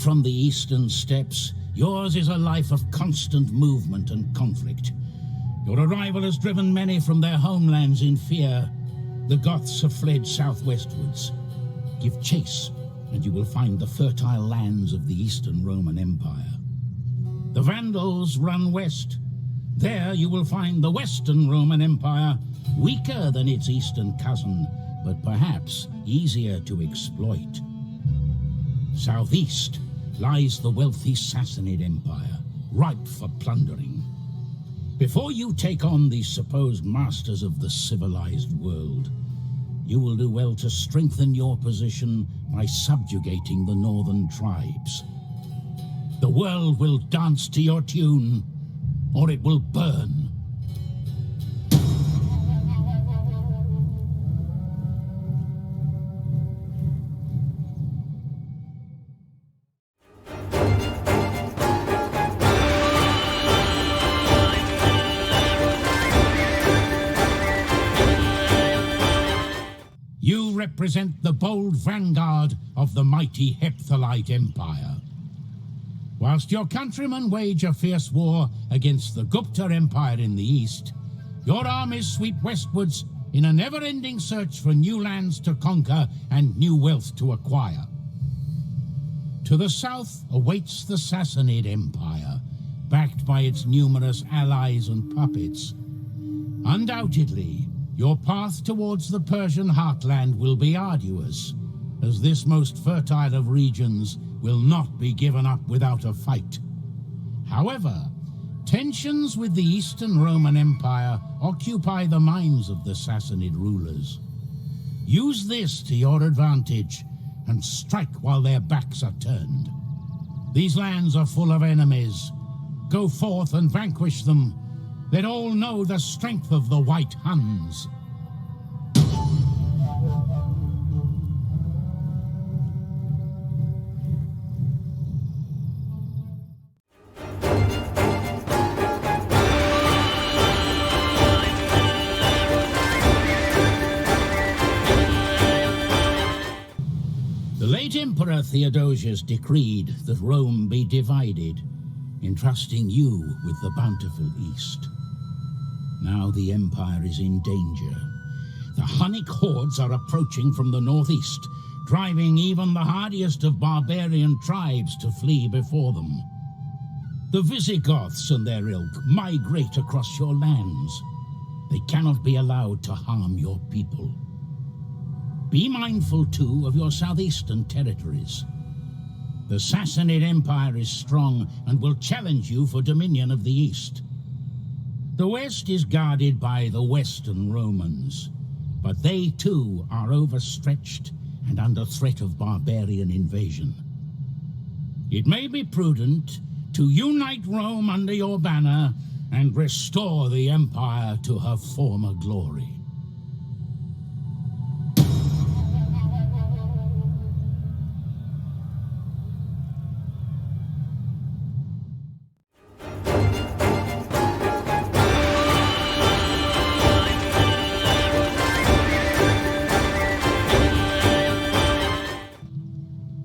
from the eastern steppes, yours is a life of constant movement and conflict. Your arrival has driven many from their homelands in fear. The Goths have fled southwestwards. Give chase, and you will find the fertile lands of the Eastern Roman Empire. The Vandals run west. There you will find the Western Roman Empire, weaker than its eastern cousin, but perhaps easier to exploit. Southeast lies the wealthy Sassanid Empire, ripe for plundering. Before you take on the supposed masters of the civilized world, you will do well to strengthen your position by subjugating the northern tribes. The world will dance to your tune, or it will burn. You represent the bold vanguard of the mighty Hepthalite Empire. Whilst your countrymen wage a fierce war against the Gupta Empire in the east, your armies sweep westwards in a never-ending search for new lands to conquer and new wealth to acquire. To the south awaits the Sassanid Empire, backed by its numerous allies and puppets. Undoubtedly, your path towards the Persian heartland will be arduous, as this most fertile of regions will not be given up without a fight. However, tensions with the Eastern Roman Empire occupy the minds of the Sassanid rulers. Use this to your advantage and strike while their backs are turned. These lands are full of enemies. Go forth and vanquish them. Let all know the strength of the White Huns. The late Emperor Theodosius decreed that Rome be divided, entrusting you with the bountiful East. Now the empire is in danger. The Hunnic hordes are approaching from the northeast, driving even the hardiest of barbarian tribes to flee before them. The Visigoths and their ilk migrate across your lands. They cannot be allowed to harm your people. Be mindful, too, of your southeastern territories. The Sassanid Empire is strong and will challenge you for dominion of the east. The west is guarded by the Western Romans, but they too are overstretched and under threat of barbarian invasion. It may be prudent to unite Rome under your banner and restore the empire to her former glory.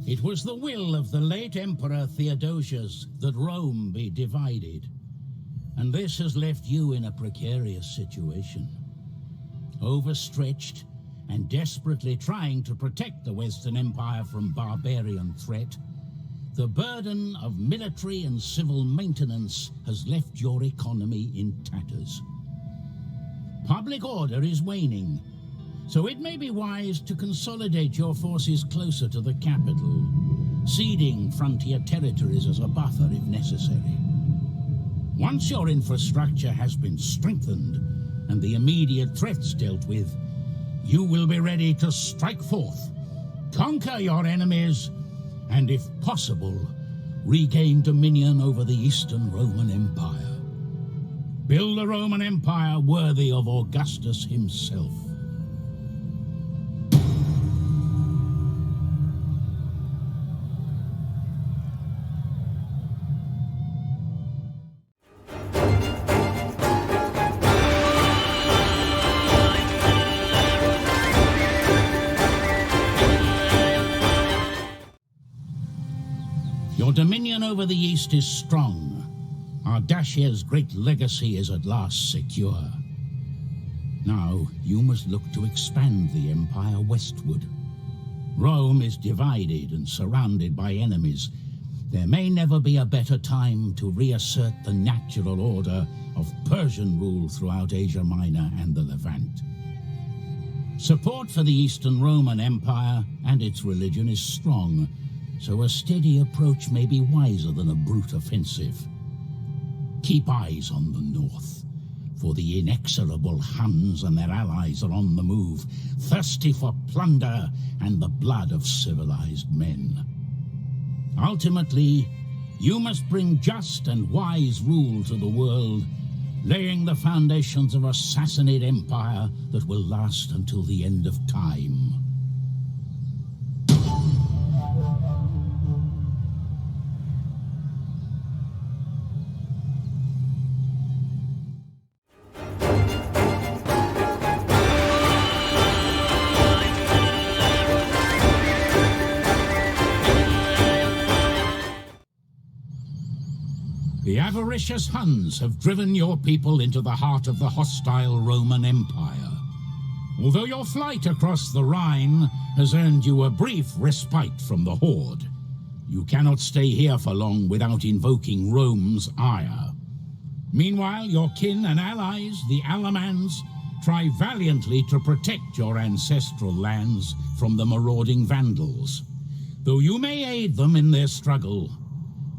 It was the will of the late Emperor Theodosius that Rome be divided, and this has left you in a precarious situation. Overstretched and desperately trying to protect the Western Empire from barbarian threat, the burden of military and civil maintenance has left your economy in tatters. Public order is waning, so it may be wise to consolidate your forces closer to the capital, ceding frontier territories as a buffer if necessary. Once your infrastructure has been strengthened and the immediate threats dealt with, you will be ready to strike forth, conquer your enemies, and if possible, regain dominion over the Eastern Roman Empire. Build a Roman Empire worthy of Augustus himself. dominion over the East is strong. Ardashir's great legacy is at last secure. Now you must look to expand the empire westward. Rome is divided and surrounded by enemies. There may never be a better time to reassert the natural order of Persian rule throughout Asia Minor and the Levant. Support for the Eastern Roman Empire and its religion is strong, so a steady approach may be wiser than a brute offensive. Keep eyes on the north, for the inexorable Huns and their allies are on the move, thirsty for plunder and the blood of civilized men. Ultimately, you must bring just and wise rule to the world, laying the foundations of a Sassanid empire that will last until the end of time. The avaricious Huns have driven your people into the heart of the hostile Roman Empire. Although your flight across the Rhine has earned you a brief respite from the horde, you cannot stay here for long without invoking Rome's ire. Meanwhile, your kin and allies, the Alamans, try valiantly to protect your ancestral lands from the marauding Vandals. Though you may aid them in their struggle,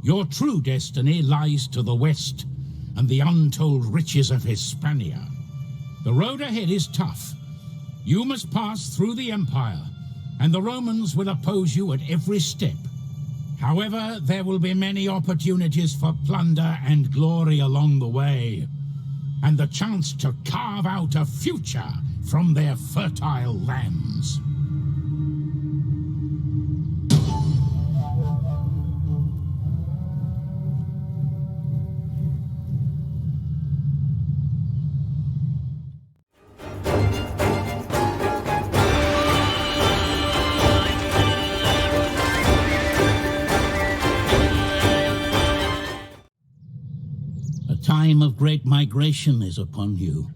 your true destiny lies to the west and the untold riches of Hispania. The road ahead is tough. You must pass through the empire, and the Romans will oppose you at every step. However, there will be many opportunities for plunder and glory along the way, and the chance to carve out a future from their fertile lands. Time of great migration is upon you.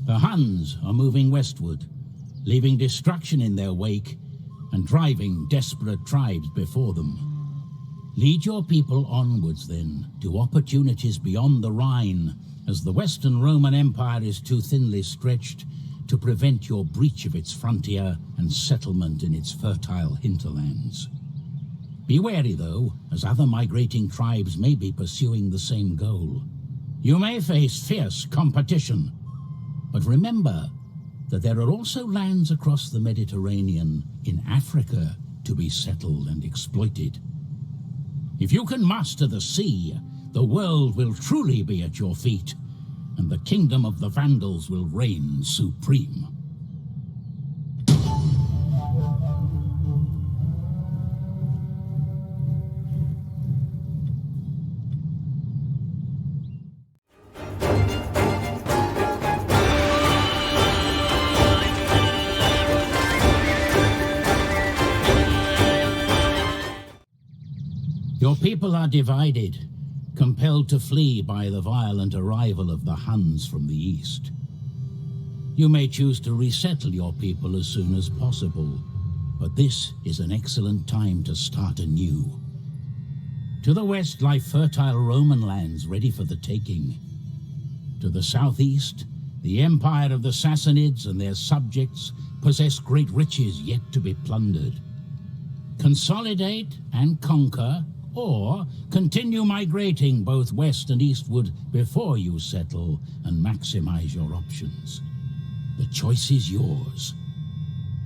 The Huns are moving westward, leaving destruction in their wake and driving desperate tribes before them. Lead your people onwards, then, to opportunities beyond the Rhine, as the Western Roman Empire is too thinly stretched to prevent your breach of its frontier and settlement in its fertile hinterlands. Be wary, though, as other migrating tribes may be pursuing the same goal. You may face fierce competition, but remember that there are also lands across the Mediterranean in Africa to be settled and exploited. If you can master the sea, the world will truly be at your feet, and the kingdom of the Vandals will reign supreme. Your people are divided, compelled to flee by the violent arrival of the Huns from the east. You may choose to resettle your people as soon as possible, but this is an excellent time to start anew. To the west lie fertile Roman lands ready for the taking. To the southeast, the empire of the Sassanids and their subjects possess great riches yet to be plundered. Consolidate and conquer, or continue migrating both west and eastward before you settle and maximize your options. The choice is yours.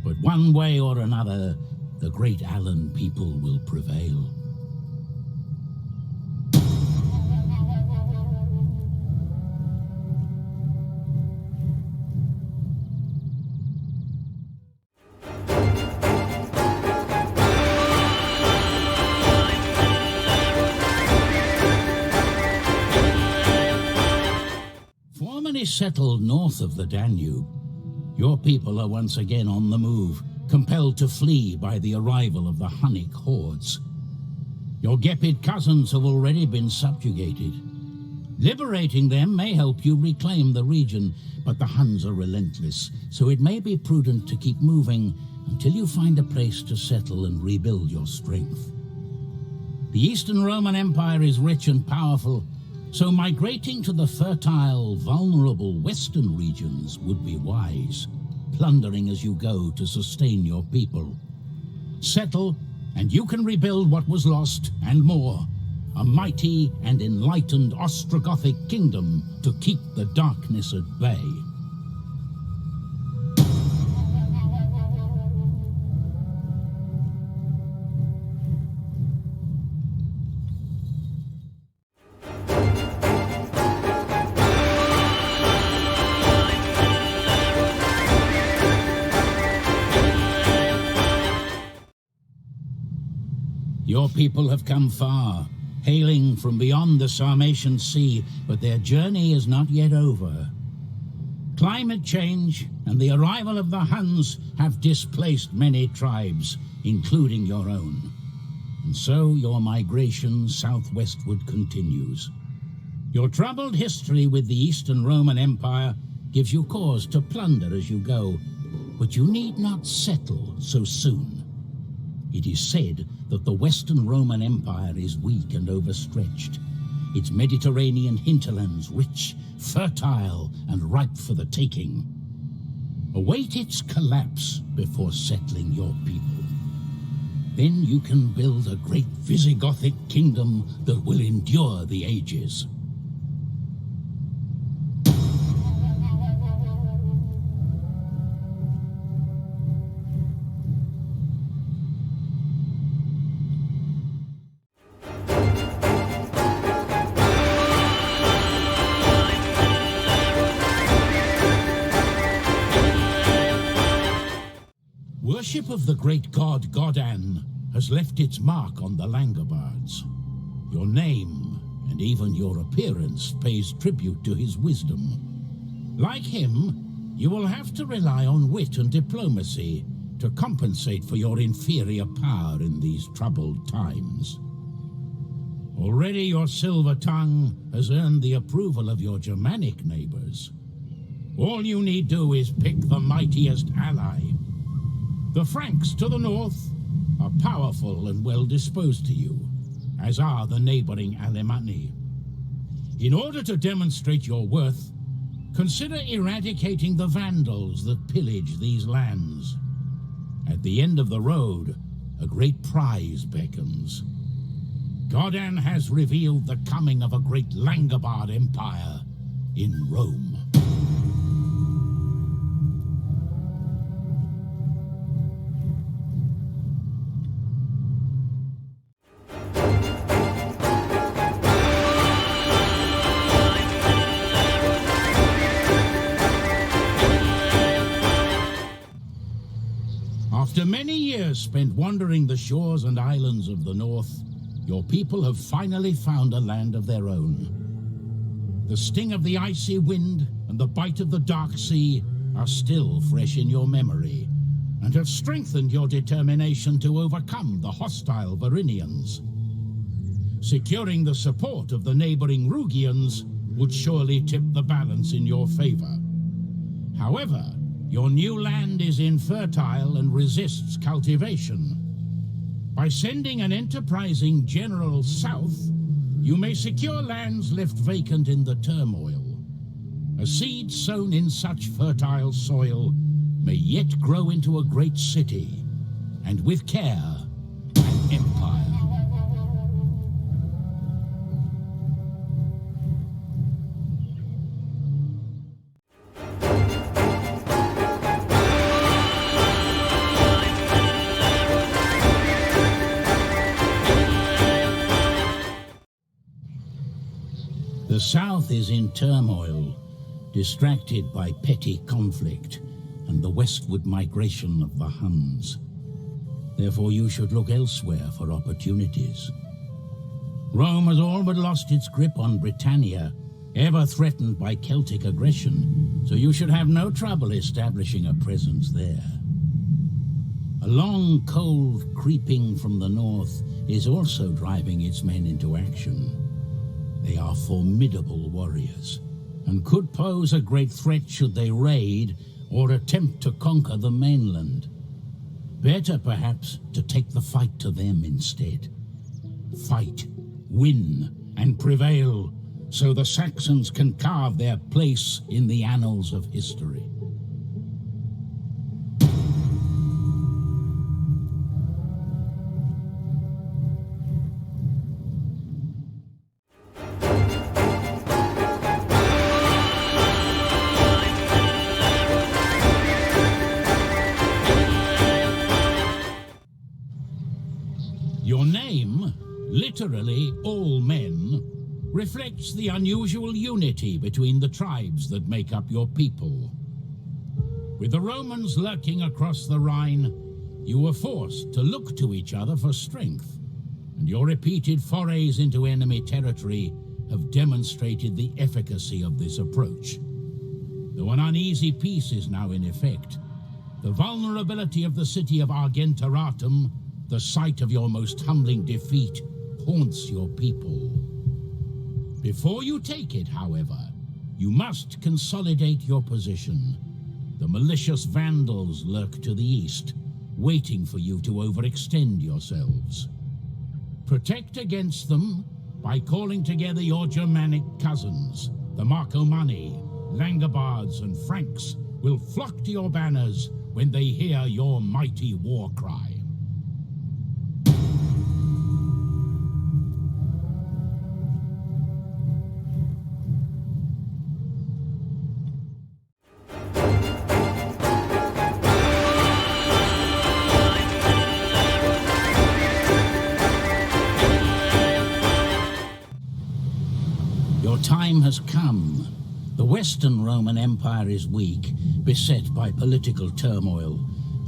But one way or another, the great Alan people will prevail. Settled north of the Danube, your people are once again on the move, compelled to flee by the arrival of the Hunnic hordes. Your Gepid cousins have already been subjugated. Liberating them may help you reclaim the region, but the Huns are relentless, so it may be prudent to keep moving until you find a place to settle and rebuild your strength. The Eastern Roman Empire is rich and powerful, so migrating to the fertile, vulnerable western regions would be wise, plundering as you go to sustain your people. Settle, and you can rebuild what was lost and more. A mighty and enlightened Ostrogothic kingdom to keep the darkness at bay. Your people have come far, hailing from beyond the Sarmatian Sea, but their journey is not yet over. Climate change and the arrival of the Huns have displaced many tribes, including your own. And so your migration southwestward continues. Your troubled history with the Eastern Roman Empire gives you cause to plunder as you go, but you need not settle so soon. It is said that the Western Roman Empire is weak and overstretched. Its Mediterranean hinterlands rich, fertile, and ripe for the taking. Await its collapse before settling your people. Then you can build a great Visigothic kingdom that will endure the ages. Worship of the great god Godan has left its mark on the Langobards. Your name, and even your appearance, pays tribute to his wisdom. Like him, you will have to rely on wit and diplomacy to compensate for your inferior power in these troubled times. Already your silver tongue has earned the approval of your Germanic neighbors. All you need do is pick the mightiest ally. The Franks to the north are powerful and well disposed to you, as are the neighboring Alemanni. In order to demonstrate your worth, consider eradicating the Vandals that pillage these lands. At the end of the road, a great prize beckons. Godan has revealed the coming of a great Langobard empire in Rome. After many years spent wandering the shores and islands of the north, your people have finally found a land of their own. The sting of the icy wind and the bite of the dark sea are still fresh in your memory, and have strengthened your determination to overcome the hostile Verinians. Securing the support of the neighboring Rugians would surely tip the balance in your favor. However, your new land is infertile and resists cultivation. By sending an enterprising general south, you may secure lands left vacant in the turmoil. A seed sown in such fertile soil may yet grow into a great city, and with care, an empire. The South is in turmoil, distracted by petty conflict and the westward migration of the Huns. Therefore you should look elsewhere for opportunities. Rome has all but lost its grip on Britannia, ever threatened by Celtic aggression, so you should have no trouble establishing a presence there. A long cold creeping from the north is also driving its men into action. They are formidable warriors, and could pose a great threat should they raid or attempt to conquer the mainland. Better, perhaps, to take the fight to them instead. Fight, win, and prevail, so the Saxons can carve their place in the annals of history. Your name, literally all men, reflects the unusual unity between the tribes that make up your people. With the Romans lurking across the Rhine, you were forced to look to each other for strength, and your repeated forays into enemy territory have demonstrated the efficacy of this approach. Though an uneasy peace is now in effect, the vulnerability of the city of Argenteratum, the site of your most humbling defeat, haunts your people. Before you take it, however, you must consolidate your position. The malicious Vandals lurk to the east, waiting for you to overextend yourselves. Protect against them by calling together your Germanic cousins. The Marcomanni, Langobards, and Franks will flock to your banners when they hear your mighty war cry. Your time has come. The Western Roman Empire is weak, beset by political turmoil,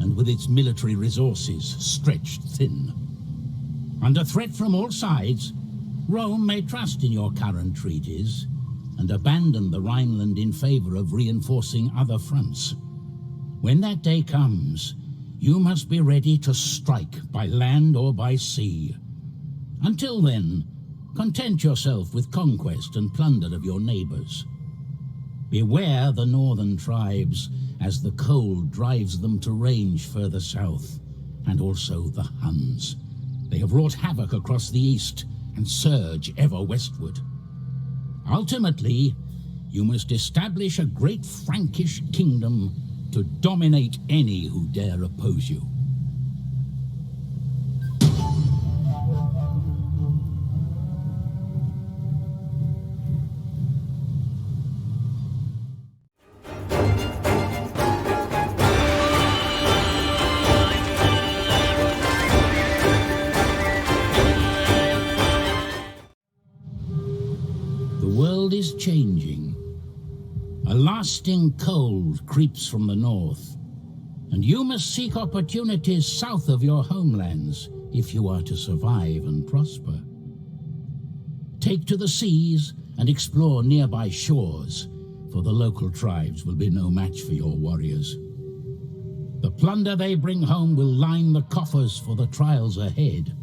and with its military resources stretched thin. Under threat from all sides, Rome may trust in your current treaties and abandon the Rhineland in favor of reinforcing other fronts. When that day comes, you must be ready to strike by land or by sea. Until then, content yourself with conquest and plunder of your neighbors. Beware the northern tribes, as the cold drives them to range further south, and also the Huns. They have wrought havoc across the east and surge ever westward. Ultimately, you must establish a great Frankish kingdom to dominate any who dare oppose you. The world is changing. A lasting cold creeps from the north, and you must seek opportunities south of your homelands if you are to survive and prosper. Take to the seas and explore nearby shores, for the local tribes will be no match for your warriors. The plunder they bring home will line the coffers for the trials ahead.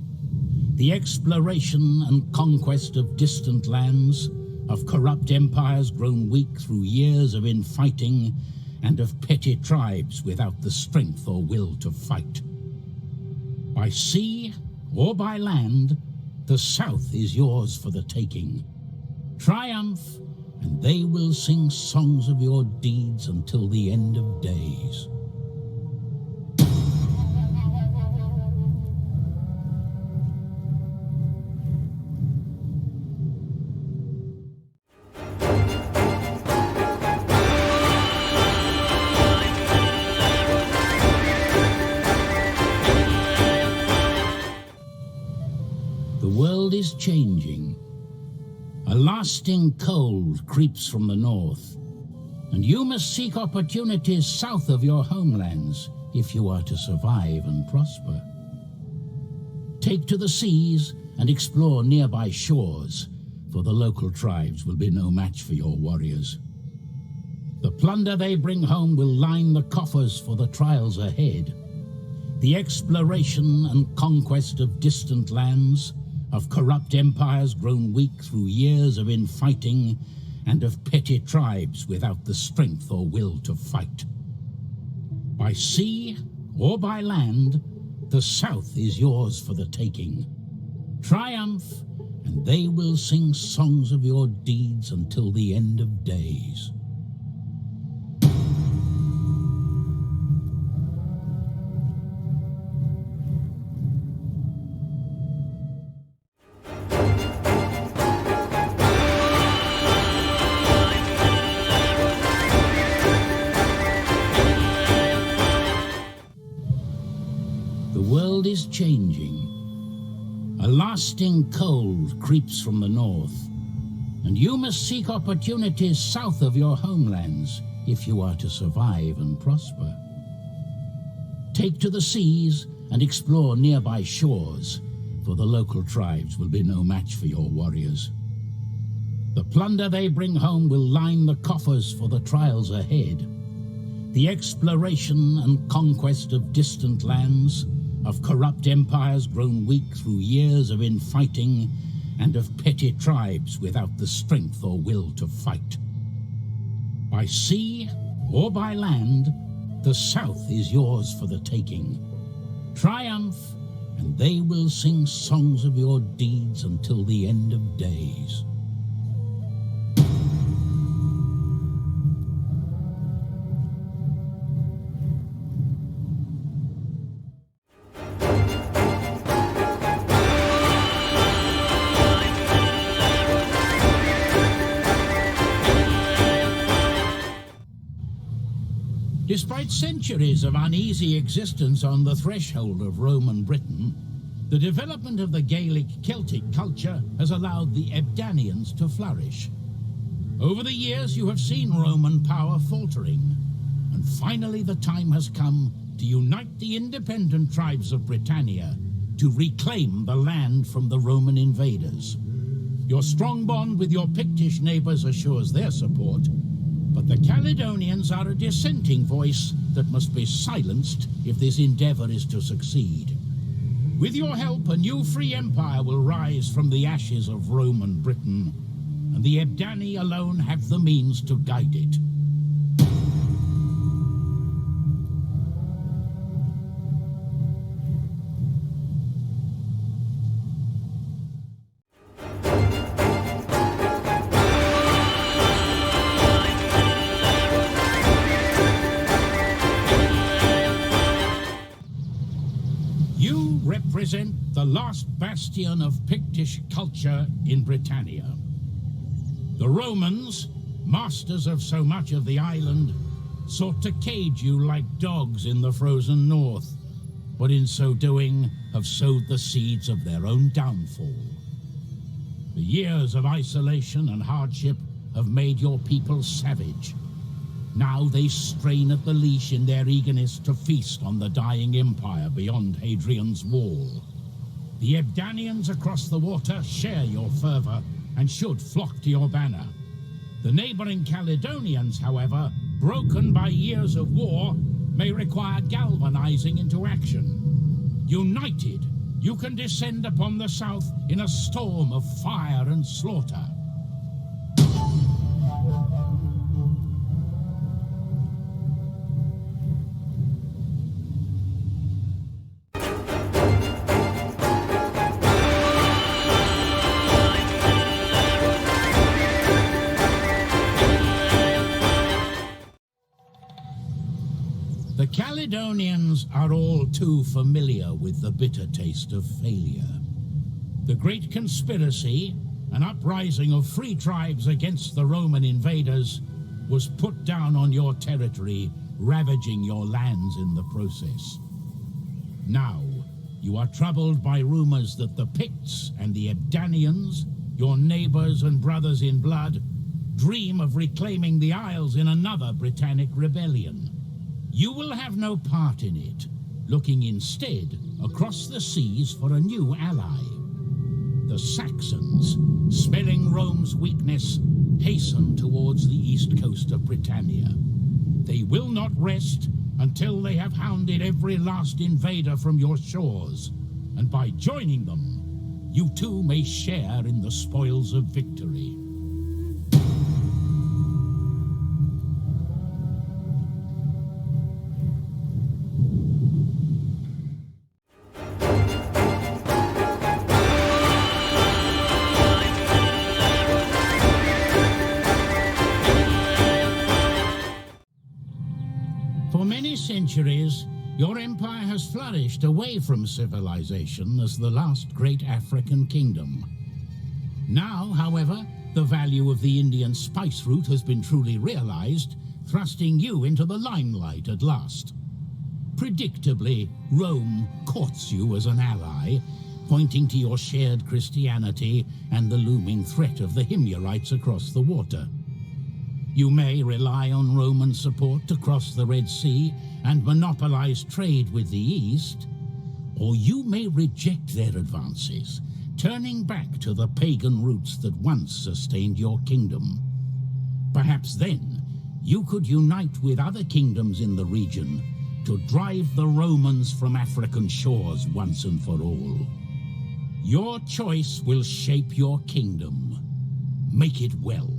The exploration and conquest of distant lands, of corrupt empires grown weak through years of infighting, and of petty tribes without the strength or will to fight. By sea or by land, the south is yours for the taking. Triumph, and they will sing songs of your deeds until the end of days. The world is changing. A lasting cold creeps from the north, and you must seek opportunities south of your homelands if you are to survive and prosper. Take to the seas and explore nearby shores, for the local tribes will be no match for your warriors. The plunder they bring home will line the coffers for the trials ahead. The exploration and conquest of distant lands, of corrupt empires grown weak through years of infighting, and of petty tribes without the strength or will to fight. By sea or by land, the south is yours for the taking. Triumph, and they will sing songs of your deeds until the end of days. The world is changing. A lasting cold creeps from the north, and you must seek opportunities south of your homelands if you are to survive and prosper. Take to the seas and explore nearby shores, for the local tribes will be no match for your warriors. The plunder they bring home will line the coffers for the trials ahead. The exploration and conquest of distant lands, of corrupt empires grown weak through years of infighting, and of petty tribes without the strength or will to fight. By sea or by land, the south is yours for the taking. Triumph, and they will sing songs of your deeds until the end of days. Despite centuries of uneasy existence on the threshold of Roman Britain, the development of the Gaelic Celtic culture has allowed the Ebdanians to flourish. Over the years, you have seen Roman power faltering, and finally the time has come to unite the independent tribes of Britannia to reclaim the land from the Roman invaders. Your strong bond with your Pictish neighbors assures their support, but the Caledonians are a dissenting voice that must be silenced if this endeavor is to succeed. With your help, a new free empire will rise from the ashes of Roman Britain, and the Ebdani alone have the means to guide it. Represent the last bastion of Pictish culture in Britannia. The Romans, masters of so much of the island, sought to cage you like dogs in the frozen north, but in so doing have sowed the seeds of their own downfall. The years of isolation and hardship have made your people savage. Now they strain at the leash in their eagerness to feast on the dying empire beyond Hadrian's wall. The Ebdanians across the water share your fervor and should flock to your banner. The neighboring Caledonians, however, broken by years of war, may require galvanizing into action. United, you can descend upon the south in a storm of fire and slaughter. The Caledonians are all too familiar with the bitter taste of failure. The Great Conspiracy, an uprising of free tribes against the Roman invaders, was put down on your territory, ravaging your lands in the process. Now, you are troubled by rumors that the Picts and the Ebdanians, your neighbors and brothers in blood, dream of reclaiming the Isles in another Britannic rebellion. You will have no part in it, looking instead across the seas for a new ally. The Saxons, smelling Rome's weakness, hasten towards the east coast of Britannia. They will not rest until they have hounded every last invader from your shores, and by joining them, you too may share in the spoils of victory. For many centuries, your empire has flourished away from civilization as the last great African kingdom. Now, however, the value of the Indian spice route has been truly realized, thrusting you into the limelight at last. Predictably, Rome courts you as an ally, pointing to your shared Christianity and the looming threat of the Himyarites across the water. You may rely on Roman support to cross the Red Sea and monopolize trade with the East, or you may reject their advances, turning back to the pagan roots that once sustained your kingdom. Perhaps then you could unite with other kingdoms in the region to drive the Romans from African shores once and for all. Your choice will shape your kingdom. Make it well.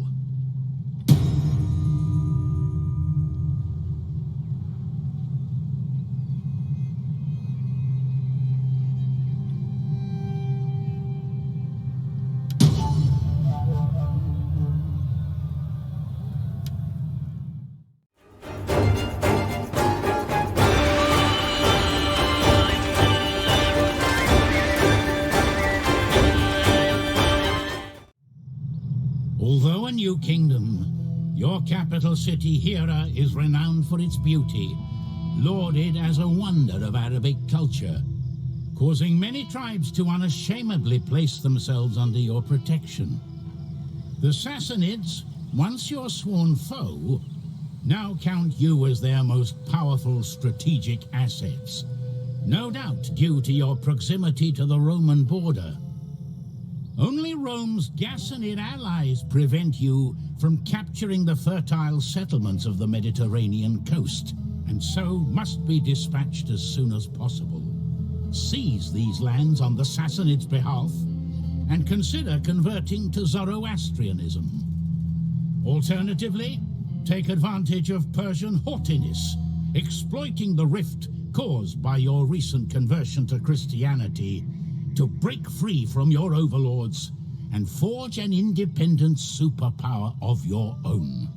Although a new kingdom, your capital city, Hira, is renowned for its beauty, lauded as a wonder of Arabic culture, causing many tribes to unashamedly place themselves under your protection. The Sassanids, once your sworn foe, now count you as their most powerful strategic assets, no doubt due to your proximity to the Roman border. Only Rome's Ghassanid allies prevent you from capturing the fertile settlements of the Mediterranean coast, and so must be dispatched as soon as possible. Seize these lands on the Sassanids' behalf, and consider converting to Zoroastrianism. Alternatively, take advantage of Persian haughtiness, exploiting the rift caused by your recent conversion to Christianity, to break free from your overlords and forge an independent superpower of your own.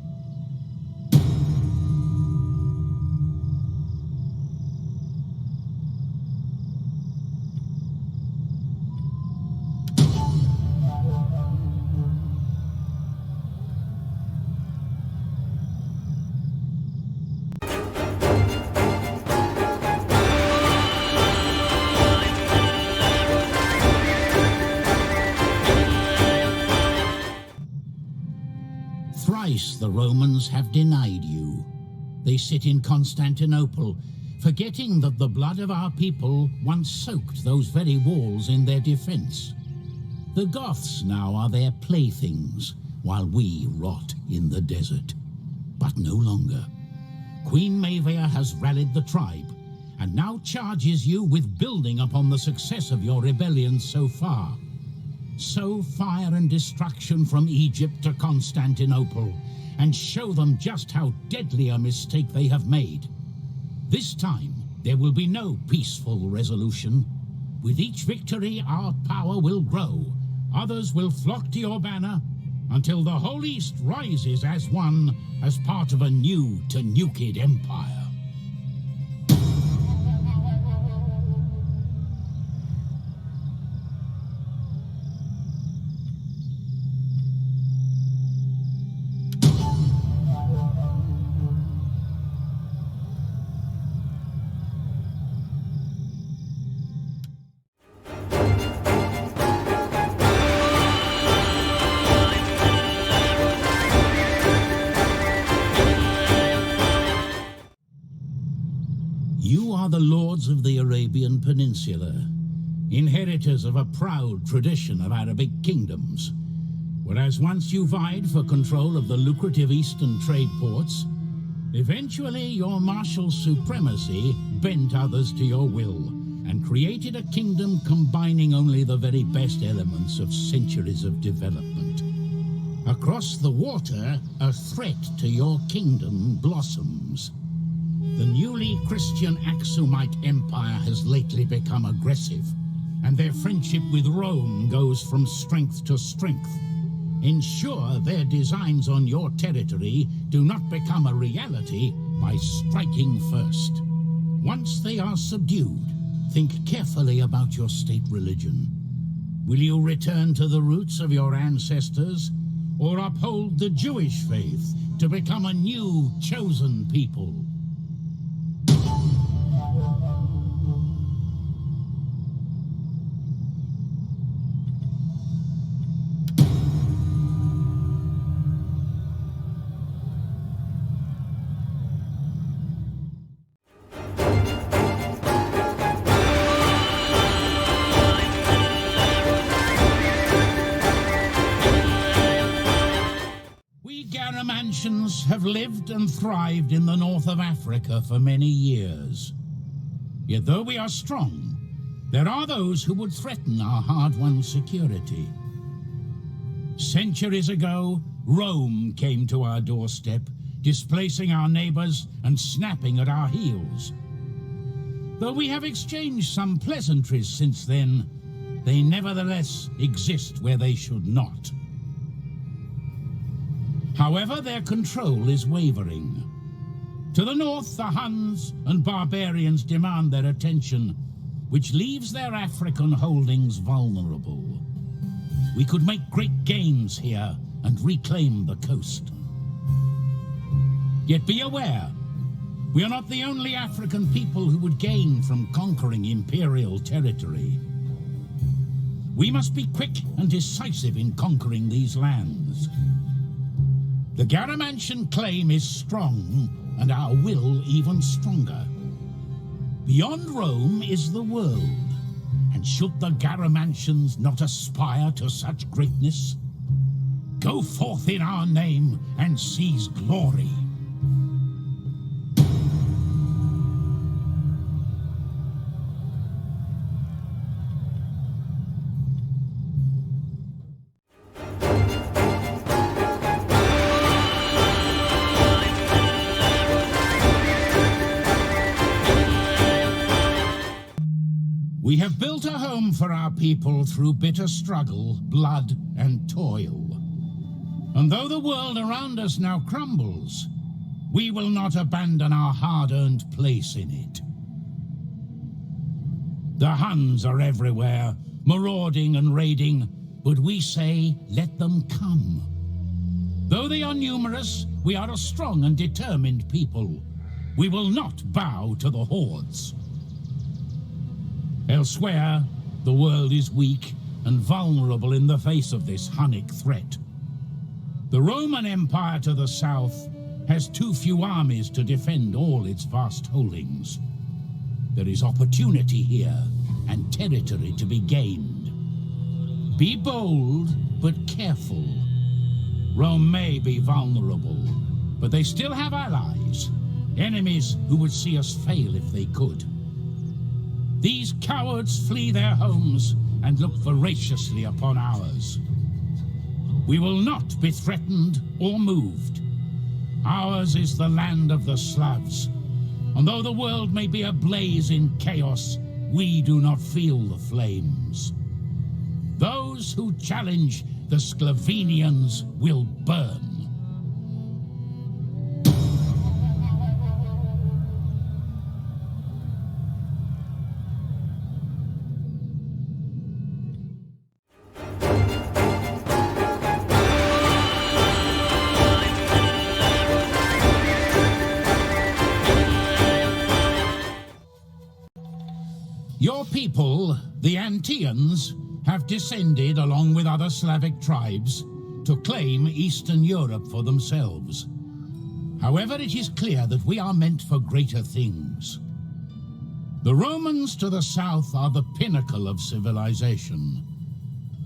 Thrice the Romans have denied you. They sit in Constantinople, forgetting that the blood of our people once soaked those very walls in their defense. The Goths now are their playthings, while we rot in the desert. But no longer. Queen Maevia has rallied the tribe, and now charges you with building upon the success of your rebellion so far. Sow fire and destruction from Egypt to Constantinople, and show them just how deadly a mistake they have made. This time, there will be no peaceful resolution. With each victory, our power will grow. Others will flock to your banner, until the whole East rises as one, as part of a new Tanukid empire. You are the lords of the Arabian Peninsula, inheritors of a proud tradition of Arabic kingdoms. Whereas once you vied for control of the lucrative eastern trade ports, Eventually, your martial supremacy bent others to your will and created a kingdom combining only the very best elements of centuries of development. Across the water, a threat to your kingdom blossoms. The newly Christian Aksumite Empire has lately become aggressive, and their friendship with Rome goes from strength to strength. Ensure their designs on your territory do not become a reality by striking first. Once they are subdued, think carefully about your state religion. Will you return to the roots of your ancestors, or uphold the Jewish faith to become a new, chosen people? Venetians have lived and thrived in the north of Africa for many years. Yet though we are strong, there are those who would threaten our hard-won security. Centuries ago, Rome came to our doorstep, displacing our neighbors and snapping at our heels. Though we have exchanged some pleasantries since then, they nevertheless exist where they should not. However, their control is wavering. To the north, the Huns and barbarians demand their attention, which leaves their African holdings vulnerable. We could make great gains here and reclaim the coast. Yet be aware, we are not the only African people who would gain from conquering imperial territory. We must be quick and decisive in conquering these lands. The Garamantian claim is strong, and our will even stronger. Beyond Rome is the world, and should the Garamantians not aspire to such greatness? Go forth in our name and seize glory. We have built a home for our people through bitter struggle, blood, and toil. And though the world around us now crumbles, we will not abandon our hard-earned place in it. The Huns are everywhere, marauding and raiding, but we say, let them come. Though they are numerous, we are a strong and determined people. We will not bow to the hordes. Elsewhere, the world is weak and vulnerable in the face of this Hunnic threat. The Roman Empire to the south has too few armies to defend all its vast holdings. There is opportunity here and territory to be gained. Be bold, but careful. Rome may be vulnerable, but they still have allies, enemies who would see us fail if they could. These cowards flee their homes and look voraciously upon ours. We will not be threatened or moved. Ours is the land of the Slavs, and though the world may be ablaze in chaos, we do not feel the flames. Those who challenge the Sclavenians will burn. Your people, the Antians, have descended along with other Slavic tribes to claim Eastern Europe for themselves. However, it is clear that we are meant for greater things. The Romans to the south are the pinnacle of civilization.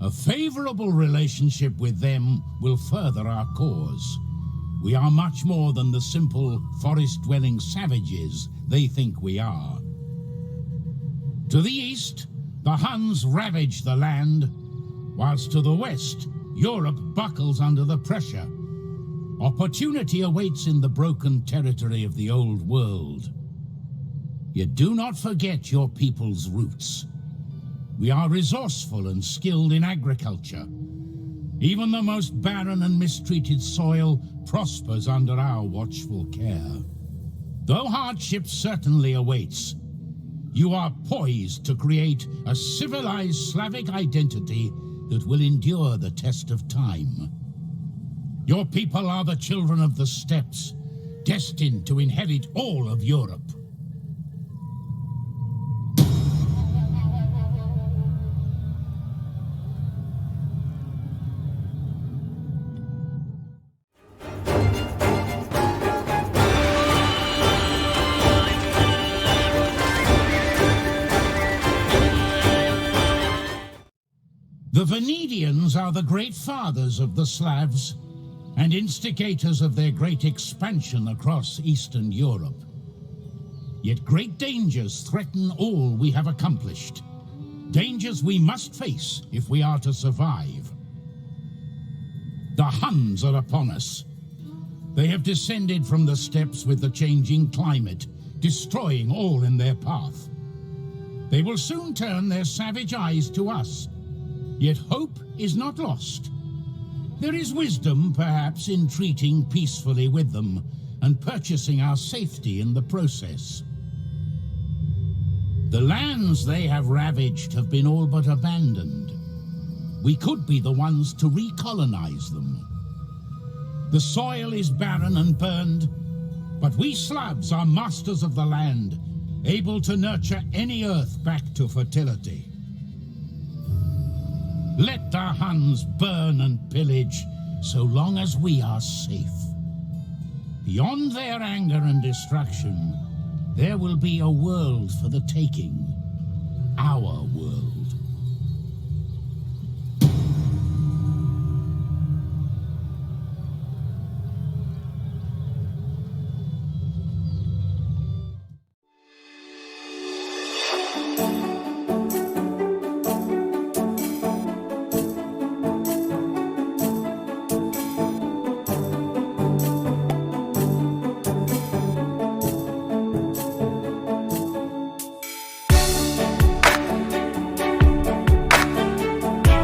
A favorable relationship with them will further our cause. We are much more than the simple forest-dwelling savages they think we are. To the east, the Huns ravage the land, whilst to the west, Europe buckles under the pressure. Opportunity awaits in the broken territory of the old world. Yet do not forget your people's roots. We are resourceful and skilled in agriculture. Even the most barren and mistreated soil prospers under our watchful care. Though hardship certainly awaits, you are poised to create a civilized Slavic identity that will endure the test of time. Your people are the children of the steppes, destined to inherit all of Europe. The Venetians are the great fathers of the Slavs and instigators of their great expansion across Eastern Europe. Yet great dangers threaten all we have accomplished. Dangers we must face if we are to survive. The Huns are upon us. They have descended from the steppes with the changing climate, destroying all in their path. They will soon turn their savage eyes to us. Yet hope is not lost. There is wisdom, perhaps, in treating peacefully with them and purchasing our safety in the process. The lands they have ravaged have been all but abandoned. We could be the ones to recolonize them. The soil is barren and burned, but we Slavs are masters of the land, able to nurture any earth back to fertility. Let the Huns burn and pillage, so long as we are safe. Beyond their anger and destruction, there will be a world for the taking. Our world.